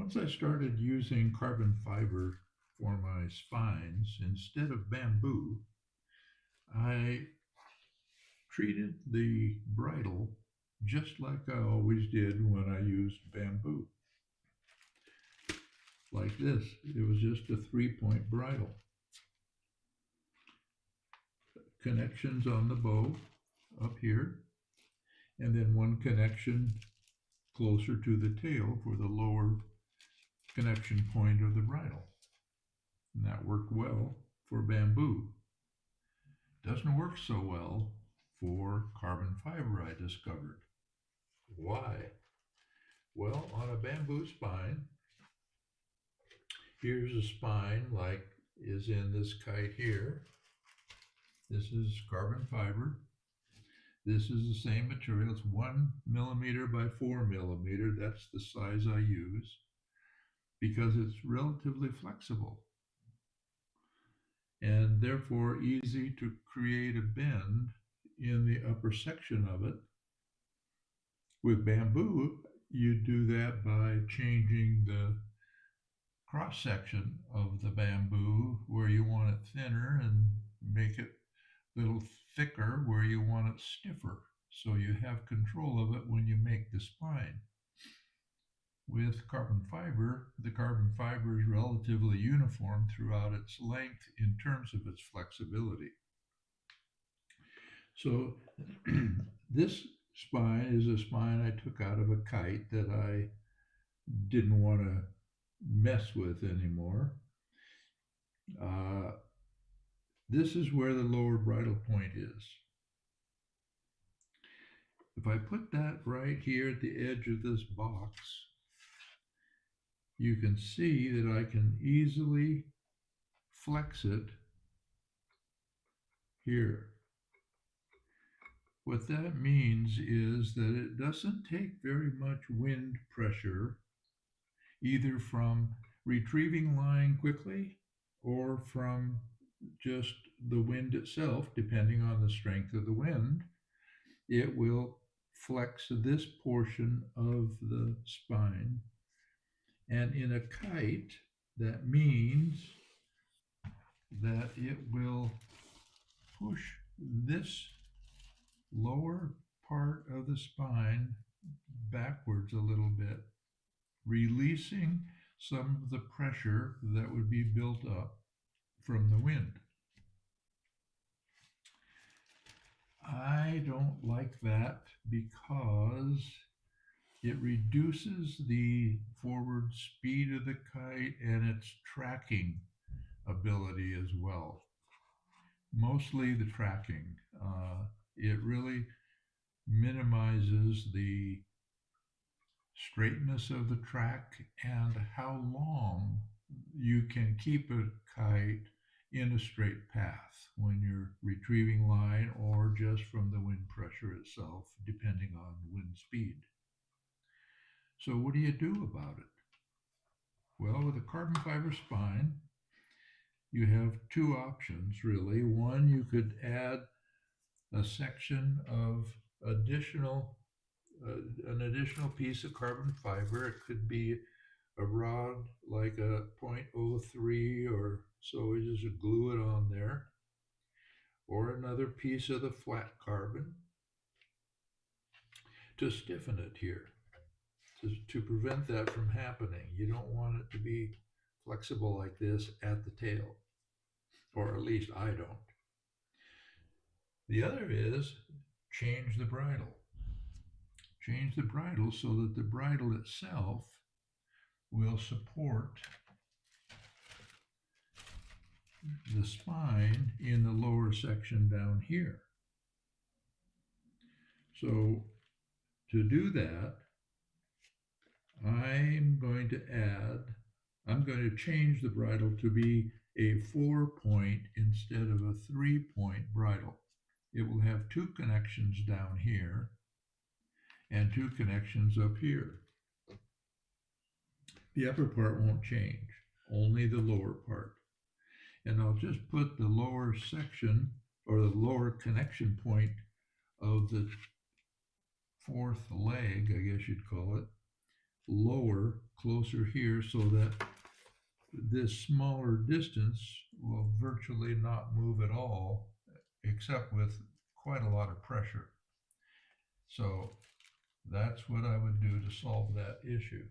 Once I started using carbon fiber for my spines instead of bamboo, I treated the bridle just like I always did when I used bamboo. Like this, it was just a 3-point bridle. Connections on the bow up here, and then one connection closer to the tail for the lower connection point of the bridle. And that worked well for bamboo. Doesn't work so well for carbon fiber, I discovered. Why? Well, on a bamboo spine, here's a spine like is in this kite here. This is carbon fiber. This is the same material. It's 1 millimeter by 4 millimeter. That's the size I use because it's relatively flexible and therefore easy to create a bend in the upper section of it. With bamboo, you do that by changing the cross section of the bamboo where you want it thinner and make it a little thicker where you want it stiffer. So you have control of it when you make the spine. With carbon fiber, the carbon fiber is relatively uniform throughout its length in terms of its flexibility. So this spine is a spine I took out of a kite that I didn't want to mess with anymore. This is where the lower bridle point is. If I put that right here at the edge of this box, you can see that I can easily flex it here. What that means is that it doesn't take very much wind pressure, either from retrieving line quickly or from just the wind itself, depending on the strength of the wind. It will flex this portion of the spine. And in a kite, that means that it will push this lower part of the spine backwards a little bit, releasing some of the pressure that would be built up from the wind. I don't like that because it reduces the forward speed of the kite and its tracking ability as well. Mostly the tracking. It really minimizes the straightness of the track and how long you can keep a kite in a straight path when you're retrieving line or just from the wind pressure itself, depending on wind speed. So what do you do about it? Well, with a carbon fiber spine, you have two options really. One, you could add a section of an additional piece of carbon fiber. It could be a rod like a 0.03 or so, you just glue it on there, or another piece of the flat carbon to stiffen it here, to prevent that from happening. You don't want it to be flexible like this at the tail, or at least I don't. The other is change the bridle. Change the bridle so that the bridle itself will support the spine in the lower section down here. So to do that, I'm going to change the bridle to be a 4-point instead of a 3-point bridle. It will have two connections down here and two connections up here. The upper part won't change, only the lower part. And I'll just put the lower section or the lower connection point of the fourth leg, I guess you'd call it, lower closer here so that this smaller distance will virtually not move at all, except with quite a lot of pressure. So that's what I would do to solve that issue.